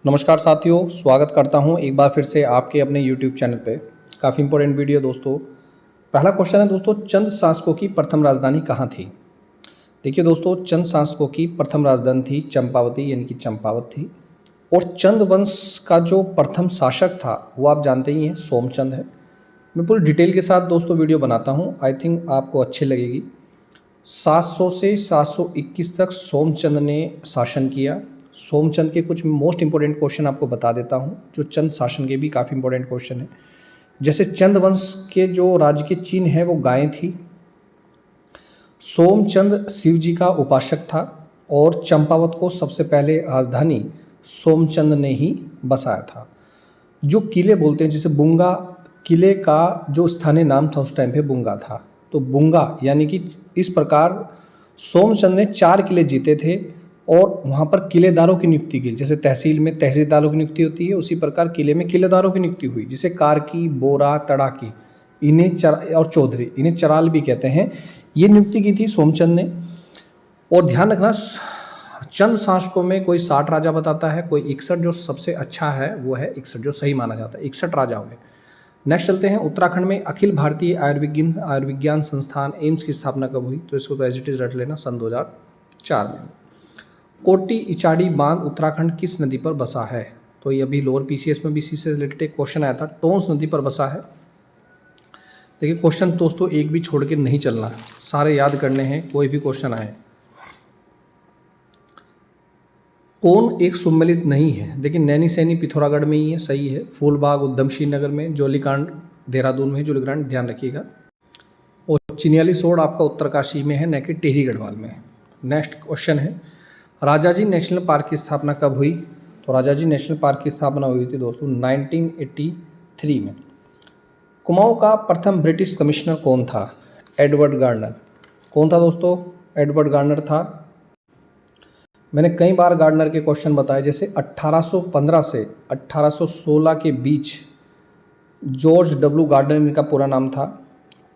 नमस्कार साथियों, स्वागत करता हूं एक बार फिर से आपके अपने YouTube चैनल पे। काफ़ी इंपॉर्टेंट वीडियो दोस्तों। पहला क्वेश्चन है दोस्तों, चंद शासकों की प्रथम राजधानी कहाँ थी? देखिए दोस्तों, चंद शासकों की प्रथम राजधानी थी चंपावती, यानी कि चंपावत थी। और चंद वंश का जो प्रथम शासक था वो आप जानते ही हैं, सोमचंद है। मैं पूरी डिटेल के साथ दोस्तों वीडियो बनाता हूँ, आई थिंक आपको अच्छी लगेगी। 700 से 721 तक सोमचंद ने शासन किया। सोमचंद के कुछ मोस्ट इंपॉर्टेंट क्वेश्चन आपको बता देता हूँ, जो चंद शासन के भी काफ़ी इंपॉर्टेंट क्वेश्चन है। जैसे चंद वंश के जो राज्य के चिन्ह है वो गाय थी। सोमचंद शिव जी का उपासक था और चंपावत को सबसे पहले राजधानी सोमचंद ने ही बसाया था। जो किले बोलते हैं, जैसे बुंगा किले का जो स्थानीय नाम था उस टाइम पे बुंगा था। तो बुंगा यानी कि इस प्रकार सोमचंद ने 4 किले जीते थे और वहाँ पर किलेदारों की नियुक्ति की। जैसे तहसील में तहसीलदारों की नियुक्ति होती है, उसी प्रकार किले में किलेदारों की नियुक्ति हुई, जिसे कारकी, बोरा, तड़ाकी, इन्हें और चौधरी, इन्हें चराल भी कहते हैं, ये नियुक्ति की थी सोमचंद ने। और ध्यान रखना, चंद शासकों में कोई 60 राजा बताता है, कोई 61। जो सबसे अच्छा है वो है 61, जो सही माना जाता है, 61 राजा हुए। नेक्स्ट चलते हैं, उत्तराखंड में अखिल भारतीय आयुर्विज्ञान संस्थान एम्स की स्थापना कब हुई? तो इसको तो एज इट इज रट लेना, सन 2004 में। कोटी इचाड़ी बांध उत्तराखंड किस नदी पर बसा है? तो ये अभी लोअर पीसीएस में भी इसी से रिलेटेड एक क्वेश्चन आया था, टोंस नदी पर बसा है। देखिए क्वेश्चन दोस्तों एक भी छोड़ के नहीं चलना, सारे याद करने हैं, कोई भी क्वेश्चन आए। कौन एक सुमेलित नहीं है? देखिए नैनीसैनी पिथौरागढ़ में ही है, सही है। फूलबाग उधम सिंह नगर में, जोलीकांड देहरादून में, जोलीकांड ध्यान रखिएगा। और चिन्यालीसोड़ आपका उत्तरकाशी में है, न कि टिहरी गढ़वाल में। नेक्स्ट क्वेश्चन है, राजाजी नेशनल पार्क की स्थापना कब हुई? तो राजाजी नेशनल पार्क की स्थापना हुई थी दोस्तों 1983 में। कुमाऊं का प्रथम ब्रिटिश कमिश्नर कौन था? Edward Garner. कौन था दोस्तों? एडवर्ड गार्नर था। मैंने कई बार गार्डनर के क्वेश्चन बताए, जैसे 1815 से 1816 के बीच जॉर्ज डब्ल्यू गार्डनर इनका पूरा नाम था।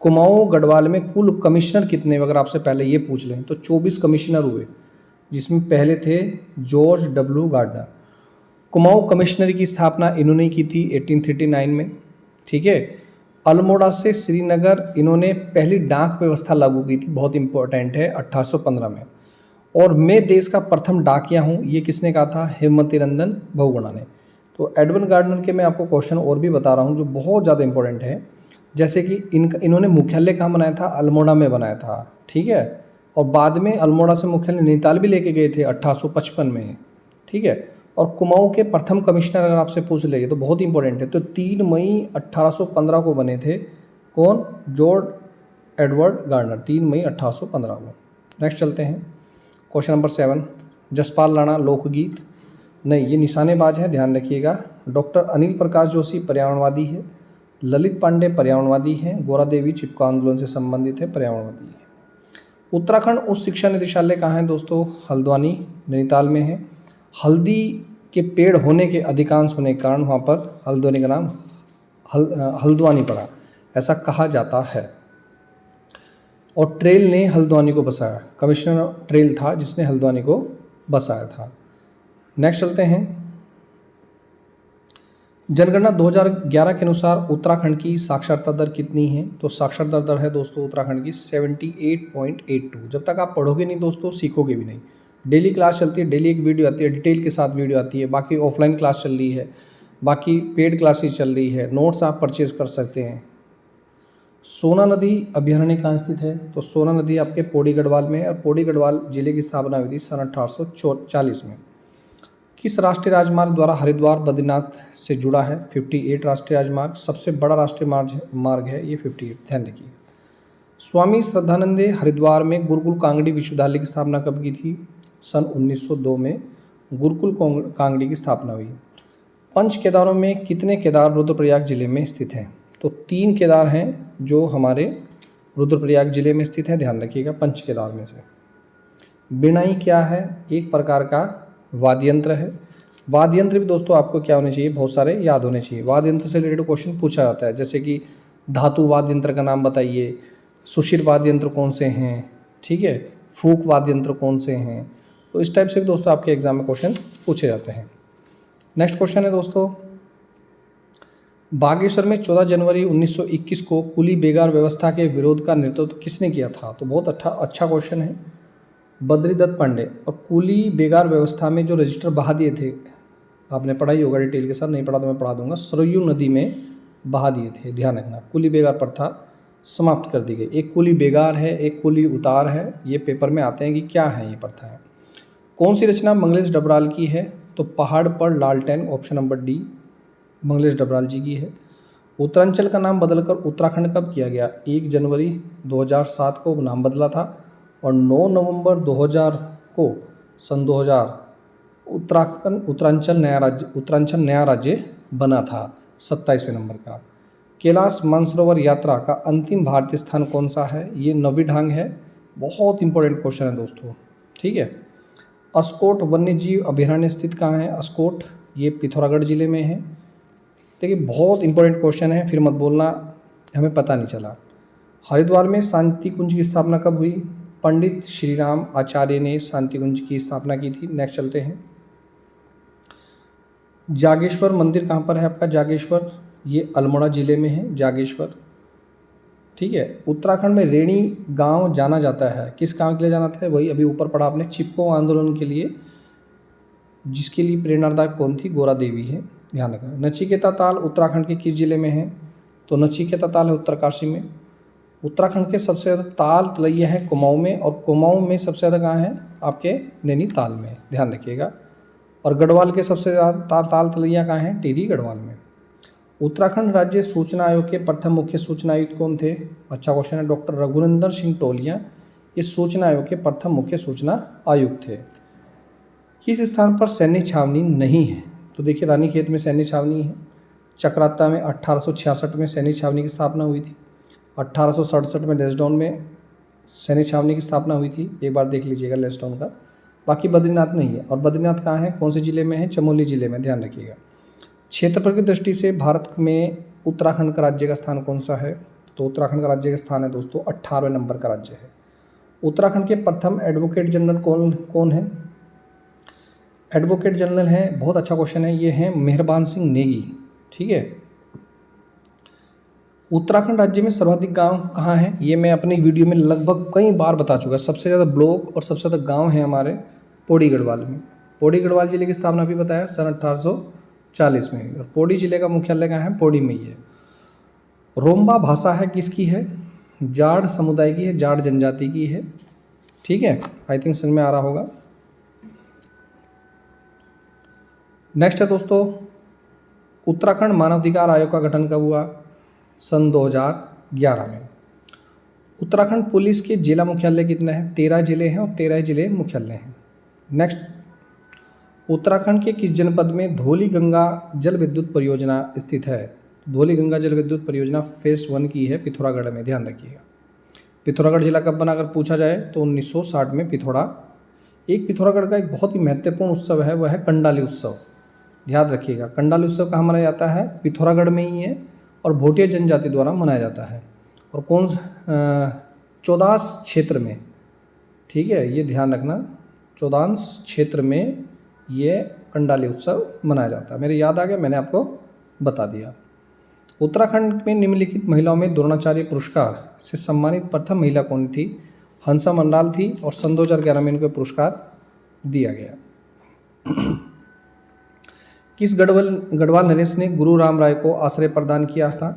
कुमाऊं गढ़वाल में कुल कमिश्नर कितने, अगर आपसे पहले ये पूछ लें तो 24 कमिश्नर हुए, जिसमें पहले थे जॉर्ज डब्ल्यू गार्डनर। कुमाऊं कमिश्नरी की स्थापना इन्होंने की थी 1839 में, ठीक है। अल्मोड़ा से श्रीनगर इन्होंने पहली डाक व्यवस्था लागू की थी, बहुत इंपॉर्टेंट है, 1815 में। और मैं देश का प्रथम डाकिया हूँ, ये किसने कहा था? हेमवती नंदन बहुगुणा ने। तो एडवर्ड गार्डनर के मैं आपको क्वेश्चन और भी बता रहा हूँ जो बहुत ज़्यादा इंपॉर्टेंट है। जैसे कि इन्होंने मुख्यालय कहाँ बनाया था? अल्मोड़ा में बनाया था, ठीक है। और बाद में अल्मोड़ा से मुख्यालय नैनीताल भी लेके गए थे 1855 में, ठीक है। और कुमाऊं के प्रथम कमिश्नर अगर आपसे पूछ लेंगे तो बहुत इंपॉर्टेंट है, तो 3 मई 1815 को बने थे। कौन? जॉर्ज एडवर्ड गार्डनर, 3 मई 1815 को। नेक्स्ट चलते हैं, क्वेश्चन नंबर 7, जसपाल राणा लोकगीत? नहीं, ये निशानेबाज है, ध्यान रखिएगा। डॉक्टर अनिल प्रकाश जोशी पर्यावरणवादी है। ललित पांडे पर्यावरणवादी हैं। गोरा देवी चिपको आंदोलन से संबंधित है, पर्यावरणवादी है। उत्तराखंड उच्च शिक्षा निदेशालय कहाँ है दोस्तों? हल्द्वानी नैनीताल में है। हल्दी के पेड़ होने के अधिकांश होने के कारण वहाँ पर हल्द्वानी का नाम हल्द्वानी पड़ा, ऐसा कहा जाता है। और ट्रेल ने हल्द्वानी को बसाया, कमिश्नर ट्रेल था जिसने हल्द्वानी को बसाया था। नेक्स्ट चलते हैं, जनगणना 2011 के अनुसार उत्तराखंड की साक्षरता दर कितनी है? तो साक्षरता दर है दोस्तों उत्तराखंड की 78.82। जब तक आप पढ़ोगे नहीं दोस्तों, सीखोगे भी नहीं। डेली क्लास चलती है, डेली एक वीडियो आती है, डिटेल के साथ वीडियो आती है। बाकी ऑफलाइन क्लास चल रही है, बाकी पेड क्लासेस चल रही है, नोट्स आप परचेज कर सकते हैं। सोना नदी अभ्यारण्य कहाँ स्थित है? तो सोना नदी आपके पौड़ी गढ़वाल में है, और पौड़ी गढ़वाल जिले की स्थापना हुई थी सन 1840 में। किस राष्ट्रीय राजमार्ग द्वारा हरिद्वार बद्रीनाथ से जुड़ा है? 58 राष्ट्रीय राजमार्ग, सबसे बड़ा राष्ट्रीय मार्ग है ये 58, ध्यान रखिए। स्वामी श्रद्धानंद ने हरिद्वार में गुरुकुल कांगड़ी विश्वविद्यालय की स्थापना कब की थी? सन 1902 में गुरुकुल कांगड़ी की स्थापना हुई। पंच केदारों में कितने केदार रुद्रप्रयाग जिले में स्थित हैं? तो 3 केदार हैं जो हमारे रुद्रप्रयाग जिले में स्थित है, ध्यान रखिएगा, पंच केदार में से। बिनाई क्या है? एक प्रकार का वाद्य यंत्र है। वाद्य यंत्र भी दोस्तों आपको क्या होने चाहिए? बहुत सारे याद होने चाहिए। वाद्य यंत्र से रिलेटेड क्वेश्चन पूछा जाता है, जैसे कि धातु वाद्य यंत्र का नाम बताइए, सुशिर वाद्य यंत्र कौन से हैं, ठीक है, फूक वाद्य यंत्र कौन से हैं। तो इस टाइप से भी दोस्तों आपके एग्जाम में क्वेश्चन पूछे जाते हैं। नेक्स्ट क्वेश्चन है दोस्तों, बागेश्वर में 14 जनवरी 1921 को कुली बेगार व्यवस्था के विरोध का नेतृत्व किसने किया था? तो बहुत अच्छा क्वेश्चन है। बद्रीदत्त पांडे। और कुली बेगार व्यवस्था में जो रजिस्टर बहा दिए थे, आपने पढ़ा ही होगा डिटेल के साथ, नहीं पढ़ा तो मैं पढ़ा दूंगा, सरयू नदी में बहा दिए थे, ध्यान रखना। कुली बेगार प्रथा समाप्त कर दी गई। एक कुली बेगार है, एक कुली उतार है, ये पेपर में आते हैं कि क्या है ये प्रथा है। कौन सी रचना मंगलेश डबराल की है? तो पहाड़ पर लालटेन, option number D, Manglesh Dabral ji की है। उत्तरांचल का नाम बदलकर उत्तराखंड कब किया गया? 1 जनवरी 2007 को नाम बदला था और 9 नवंबर 2000 को सन 2000 उत्तरांचल नया राज्य बना था 27वें नंबर का। कैलाश मानसरोवर यात्रा का अंतिम भारतीय स्थान कौन सा है? ये नवी ढांग है। बहुत इंपॉर्टेंट क्वेश्चन है दोस्तों, ठीक है। अस्कोट वन्य जीव अभयारण्य स्थित कहाँ है? अस्कोट, ये पिथौरागढ़ जिले में है। देखिए बहुत इंपॉर्टेंट क्वेश्चन है, फिर मत बोलना हमें पता नहीं चला। हरिद्वार में शांति कुंज की स्थापना कब हुई? पंडित श्रीराम आचार्य ने शांति कुंज की स्थापना की थी। नेक्स्ट चलते हैं। जागेश्वर मंदिर कहाँ पर है आपका? जागेश्वर, ये अल्मोड़ा जिले में है जागेश्वर, ठीक है। उत्तराखंड में रेणी गांव जाना जाता है, किस काम के लिए जाना था? वही अभी ऊपर पढ़ा आपने, चिपको आंदोलन के लिए, जिसके लिए प्रेरणादायक कौन थी? गोरा देवी है, ध्यान रखना। नचिकेता ताल उत्तराखंड के किस जिले में है? तो नचिकेता ताल है उत्तरकाशी में। उत्तराखंड के सबसे ज़्यादा ताल तलैया है कुमाऊं में, और कुमाऊं में सबसे ज़्यादा कहाँ है? आपके नैनीताल में, ध्यान रखिएगा। और गढ़वाल के सबसे ज़्यादा ताल तलैया कहाँ है? टिहरी गढ़वाल में। उत्तराखंड राज्य सूचना आयोग के प्रथम मुख्य सूचना आयुक्त कौन थे? अच्छा क्वेश्चन है। डॉक्टर रघुनंदन सिंह टोलिया ये सूचना आयोग के प्रथम मुख्य सूचना आयुक्त थे। किस स्थान पर सैन्य छावनी नहीं है? तो देखिए रानीखेत में सैन्य छावनी है। चक्राता में 1866 में सैन्य छावनी की स्थापना हुई थी। 1867 में लेसडाउन में सैन्य छावनी की स्थापना हुई थी, एक बार देख लीजिएगा लेसडाउन का। बाकी बद्रीनाथ नहीं है। और बद्रीनाथ कहाँ है, कौन से जिले में है? चमोली जिले में, ध्यान रखिएगा। क्षेत्रफल की दृष्टि से भारत में उत्तराखंड का राज्य का स्थान कौन सा है? तो उत्तराखंड का राज्य का स्थान है दोस्तों 18वें नंबर का राज्य है। उत्तराखंड के प्रथम एडवोकेट जनरल कौन है? एडवोकेट जनरल हैं, बहुत अच्छा क्वेश्चन है, ये हैं मेहरबान सिंह नेगी, ठीक है। उत्तराखंड राज्य में सर्वाधिक गांव कहाँ हैं? ये मैं अपनी वीडियो में लगभग कई बार बता चुका। सबसे ज़्यादा ब्लॉक और सबसे ज़्यादा गांव हैं हमारे पौड़ी गढ़वाल में। पौड़ी गढ़वाल जिले की स्थापना भी बताया सन 1840 में, और पौड़ी जिले का मुख्यालय कहाँ है? पौड़ी में ही है। रोम्बा भाषा है किसकी है? जाट समुदाय की है, जाट जनजाति की है, ठीक है। आई थिंक समझ में आ रहा होगा। नेक्स्ट है दोस्तों, उत्तराखंड मानवाधिकार आयोग का गठन कब हुआ? सन 2011 में। उत्तराखंड पुलिस के जिला मुख्यालय कितने हैं? 13 जिले हैं और 13 जिले मुख्यालय हैं। नेक्स्ट, उत्तराखंड के किस जनपद में धौली गंगा जल विद्युत परियोजना स्थित है? धौली गंगा जल विद्युत परियोजना फेज 1 की है पिथौरागढ़ में, ध्यान रखिएगा। पिथौरागढ़ जिला कब बना अगर पूछा जाए तो 1960 में पिथौरागढ़ का एक बहुत ही महत्वपूर्ण उत्सव है, वह है कंडाली उत्सव, ध्यान रखिएगा। कंडाली उत्सव कहाँ मनाया जाता है? पिथौरागढ़ में ही है और भोटिया जनजाति द्वारा मनाया जाता है। और कौन 14 क्षेत्र में, ठीक है, ये ध्यान रखना, 14 क्षेत्र में ये कंडाली उत्सव मनाया जाता है। मेरे याद आ गया, मैंने आपको बता दिया। उत्तराखंड में निम्नलिखित महिलाओं में द्रोणाचार्य पुरस्कार से सम्मानित प्रथम महिला कौन थी? हंसा मंडाल थी और सन 2011 में इनको पुरस्कार दिया गया। किस गढ़वाल नरेश ने गुरु राम राय को आश्रय प्रदान किया था?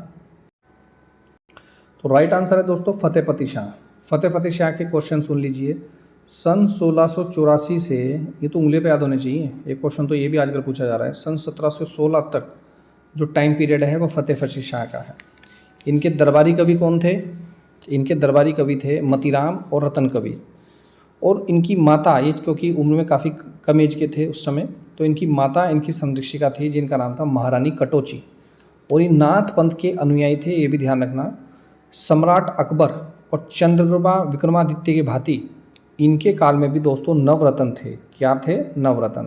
तो राइट आंसर है दोस्तों फतेहपति शाह। फतेहपति शाह के क्वेश्चन सुन लीजिए। सन 1684 से, ये तो उंगली पे याद होने चाहिए, एक क्वेश्चन तो ये भी आजकल पूछा जा रहा है, सन 1716 तक जो टाइम पीरियड है वो फतेहपति शाह का है। इनके दरबारी कवि कौन थे? इनके दरबारी कवि थे मतीराम और रतन कवि। और इनकी माता, ये क्योंकि उम्र में काफ़ी कम एज के थे उस समय, तो इनकी माता इनकी संरक्षिका थी जिनका नाम था महारानी कटोची। और ये नाथ पंथ के अनुयायी थे, ये भी ध्यान रखना। सम्राट अकबर और चंद्रप्रभा विक्रमादित्य के भांति इनके काल में भी दोस्तों नवरत्न थे। क्या थे? नवरत्न।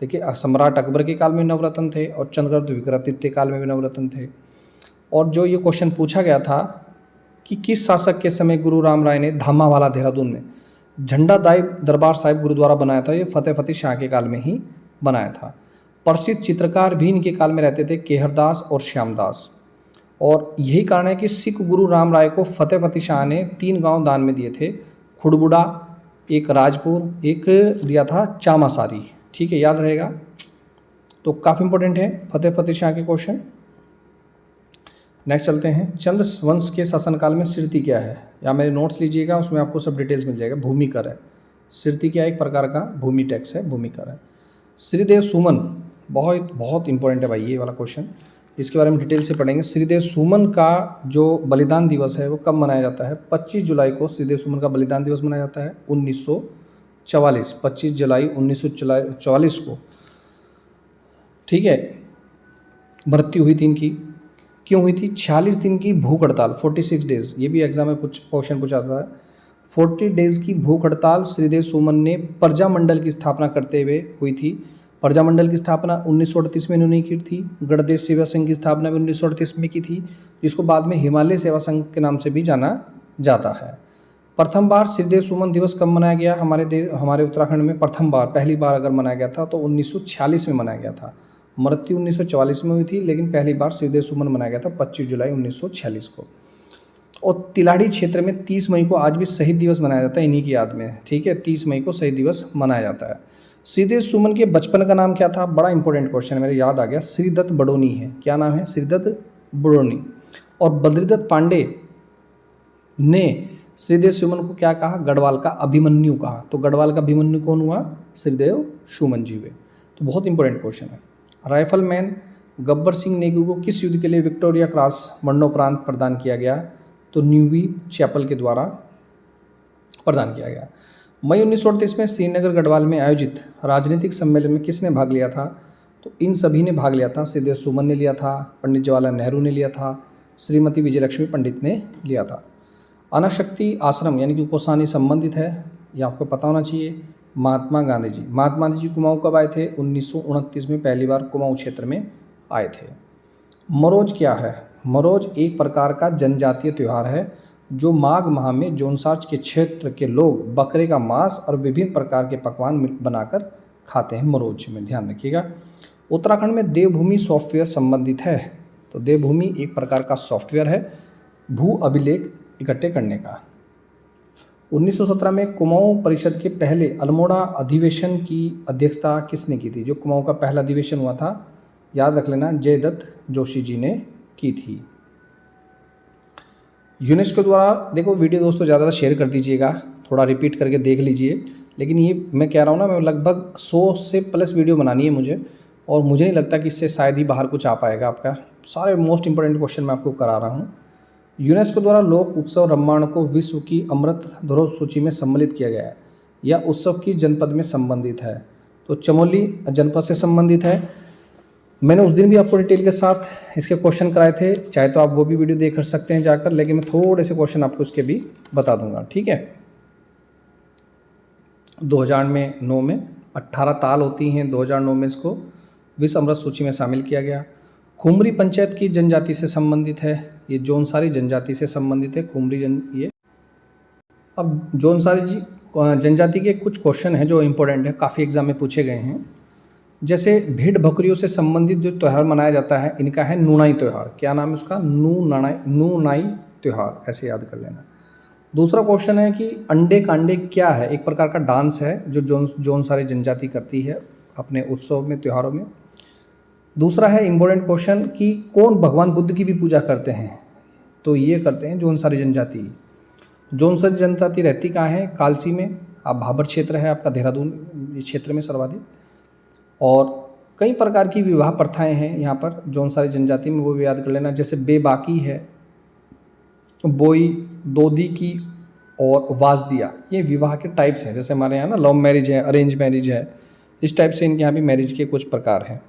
देखिए सम्राट अकबर के काल में नवरत्न थे और चंद्रप्रभा विक्रमादित्य काल में भी नवरत्न थे। और जो ये क्वेश्चन पूछा गया था कि किस शासक के समय गुरु राम राय ने धामावाला देहरादून में झंडा दाई दरबार साहिब गुरुद्वारा बनाया था, ये फतेहपति शाह के काल में ही बनाया था। प्रसिद्ध चित्रकार भी इनके काल में रहते थे, केहरदास और श्यामदास। और यही कारण है कि सिख गुरु राम राय को फतेहपति शाह ने 3 गांव दान में दिए थे, खुड़बुड़ा, एक राजपुर, एक दिया था चामासारी। ठीक है, याद रहेगा। तो काफ़ी इंपॉर्टेंट है फतेहपति शाह के क्वेश्चन। नेक्स्ट चलते हैं, चंद वंश के शासनकाल में सिरती क्या है, या मेरे नोट्स लीजिएगा, उसमें आपको सब डिटेल्स मिल जाएगा। भूमिकर है, सिरती क्या है, एक प्रकार का भूमि टैक्स है, भूमिकर है। श्रीदेव सुमन बहुत बहुत इंपॉर्टेंट है भाई ये वाला क्वेश्चन, इसके बारे में डिटेल से पढ़ेंगे। श्रीदेव सुमन का जो बलिदान दिवस है वो कब मनाया जाता है? 25 जुलाई को श्रीदेव सुमन का बलिदान दिवस मनाया जाता है 1944, 25 जुलाई 1944 को। ठीक है, मृत्यु हुई थी इनकी। क्यों हुई थी? 46 दिन की भूख हड़ताल, 46 डेज, ये भी एग्जाम में कुछ क्वेश्चन पूछा था। 40 डेज की भूख हड़ताल श्रीदेव सुमन ने प्रजामंडल की स्थापना करते हुए हुई थी। प्रजामंडल की स्थापना 1938 में इन्होंने की थी। गणदेश सेवा संघ की स्थापना भी 1938 में की थी, जिसको बाद में हिमालय सेवा संघ के नाम से भी जाना जाता है। प्रथम बार श्रीदेव सुमन दिवस कब मनाया गया हमारे उत्तराखंड में? प्रथम बार, पहली बार अगर मनाया गया था तो 1946 में मनाया गया था। मृत्यु 1944 में हुई थी, लेकिन पहली बार श्रीदेव सुमन मनाया गया था 25 जुलाई 1946 को। और तिलाड़ी क्षेत्र में 30 मई को आज भी शहीद दिवस मनाया जाता है इन्हीं की याद में। ठीक है, 30 मई को शहीद दिवस मनाया जाता है। श्रीदेव सुमन के बचपन का नाम क्या था? बड़ा इंपॉर्टेंट क्वेश्चन है, मेरे याद आ गया। श्रीदत्त बडोनी है। क्या नाम है? श्रीदत्त बडोनी। और बद्रीदत्त पांडे ने श्रीदेव सुमन को क्या कहा? गढ़वाल का अभिमन्यु कहा। तो गढ़वाल का अभिमन्यु कौन हुआ? श्रीदेव सुमन जी हुए। तो बहुत इंपॉर्टेंट क्वेश्चन है। राइफलमैन गब्बर सिंह नेगी को किस युद्ध के लिए विक्टोरिया क्रॉस मरणोपरांत प्रदान किया गया? तो न्यूवी चैपल के द्वारा प्रदान किया गया। मई 1938 में श्रीनगर गढ़वाल में आयोजित राजनीतिक सम्मेलन में किसने भाग लिया था? तो इन सभी ने भाग लिया था। श्रीदेव सुमन ने लिया था, पंडित जवाहरलाल नेहरू ने लिया था, श्रीमती विजयलक्ष्मी पंडित ने लिया था। अनाशक्ति आश्रम यानी कि कोसानी संबंधित है, ये आपको पता होना चाहिए। महात्मा गांधी जी, महात्मा गांधी जी कुमाऊं कब आए थे? 1929 में पहली बार कुमाऊं क्षेत्र में आए थे। मरोज क्या है? मरोज एक प्रकार का जनजातीय त्यौहार है जो माघ माह में जोनसाज के क्षेत्र के लोग बकरे का मांस और विभिन्न प्रकार के पकवान बनाकर खाते हैं मरोज में, ध्यान रखिएगा। उत्तराखंड में देवभूमि सॉफ्टवेयर संबंधित है। तो देवभूमि एक प्रकार का सॉफ्टवेयर है भू अभिलेख इकट्ठे करने का। 1917 में कुमाऊं परिषद के पहले अल्मोड़ा अधिवेशन की अध्यक्षता किसने की थी? जो कुमाऊं का पहला अधिवेशन हुआ था, याद रख लेना, जयदत्त जोशी जी ने की थी। यूनेस्को द्वारा, देखो वीडियो दोस्तों ज़्यादा शेयर कर दीजिएगा, थोड़ा रिपीट करके देख लीजिए। लेकिन ये मैं कह रहा हूँ ना, मैं लगभग 100 से प्लस वीडियो बनानी है मुझे, और मुझे नहीं लगता कि इससे शायद ही बाहर कुछ आ पाएगा आपका। सारे मोस्ट इंपॉर्टेंट क्वेश्चन मैं आपको करा रहा हूँ। यूनेस्को द्वारा लोक उत्सव रामायण को विश्व की अमृत धरोहर सूची में सम्मिलित किया गया है। यह उत्सव की जनपद में संबंधित है। तो चमोली जनपद से संबंधित है। मैंने उस दिन भी आपको डिटेल के साथ इसके क्वेश्चन कराए थे, चाहे तो आप वो भी वीडियो देख सकते हैं जाकर, लेकिन मैं थोड़े से क्वेश्चन आपको उसके भी बता दूंगा। ठीक है, 2009 में 18 ताल होती हैं, 2009 में इसको विश्व अमृत सूची में शामिल किया गया। खुमरी पंचायत की जनजाति से संबंधित है, ये जौनसारी जनजाति से संबंधित है। खुमरी ये अब जौनसारी जी जनजाति के कुछ क्वेश्चन हैं जो इम्पोर्टेंट है, काफ़ी एग्जाम में पूछे गए हैं। जैसे भेड़ बकरियों से संबंधित जो त्यौहार मनाया जाता है, इनका है नूनाई त्यौहार। क्या नाम है उसका? नूनाई त्यौहार, ऐसे याद कर लेना। दूसरा क्वेश्चन है कि अंडे कांडे क्या है? एक प्रकार का डांस है जो जौनसारी जनजाति करती है अपने उत्सव में, त्योहारों में। दूसरा है इम्पोर्टेंट क्वेश्चन कि कौन भगवान बुद्ध की भी पूजा करते हैं? तो ये करते हैं जौनसारी जनजाति। जौनसारी जनजाति रहती कहाँ है? कालसी में। आप भाबर क्षेत्र है आपका, देहरादून क्षेत्र में सर्वाधिक। और कई प्रकार की विवाह प्रथाएं हैं यहाँ पर जौनसारी जनजाति में, वो भी याद कर लेना। जैसे बेबाकी है, बोई, दोदी की और वाजदिया, ये विवाह के टाइप्स हैं। जैसे हमारे यहाँ ना लव मैरिज है, अरेंज मैरिज है, इस टाइप से इनके यहाँ भी मैरिज के कुछ प्रकार हैं,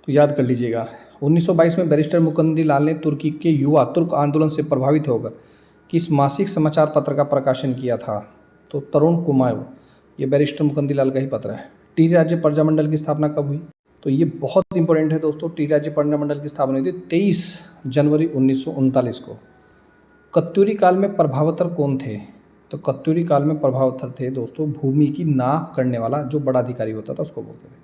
तो याद कर लीजिएगा। 1922 में बैरिस्टर मुकंदी लाल ने तुर्की के युवा तुर्क आंदोलन से प्रभावित होकर किस मासिक समाचार पत्र का प्रकाशन किया था? तो तरुण कुमाऊं, ये बैरिस्टर मुकंदी लाल का ही पत्र है। टी राज्य प्रजामंडल की स्थापना कब हुई? तो ये बहुत इंपॉर्टेंट है दोस्तों। टी राज्य प्रजामंडल की स्थापना हुई थी 23 जनवरी 1939 को। कत्यूरी काल में प्रभावतर कौन थे? तो कत्यूरी काल में प्रभावतर थे दोस्तों भूमि की नाप करने वाला जो बड़ा अधिकारी होता था, उसको बोलते थे।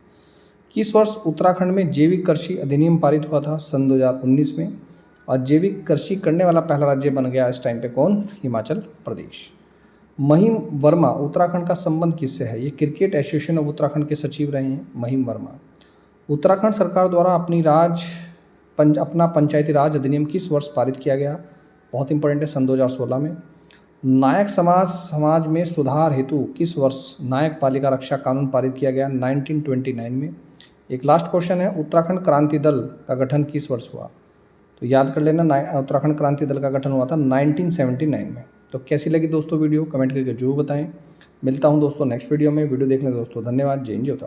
किस वर्ष उत्तराखंड में जैविक कृषि अधिनियम पारित हुआ था? सन 2019 में। और जैविक कृषि करने वाला पहला राज्य बन गया इस टाइम पे कौन? हिमाचल प्रदेश। महिम वर्मा उत्तराखंड का संबंध किससे है? ये क्रिकेट एसोसिएशन ऑफ उत्तराखंड के सचिव रहे हैं महिम वर्मा। उत्तराखंड सरकार द्वारा अपना पंचायती राज अधिनियम किस वर्ष पारित किया गया? बहुत इंपॉर्टेंट है, सन 2016 में। नायक समाज में सुधार हेतु किस वर्ष नायक पालिका रक्षा कानून पारित किया गया? 1929 में। एक लास्ट क्वेश्चन है, उत्तराखंड क्रांति दल का गठन किस वर्ष हुआ? तो याद कर लेना, उत्तराखंड क्रांति दल का गठन हुआ था 1979 में। तो कैसी लगी दोस्तों वीडियो, कमेंट करके जरूर बताएं। मिलता हूं दोस्तों नेक्स्ट वीडियो में। वीडियो देखने दोस्तों धन्यवाद। जय हिंद, जय उत्तराखंड।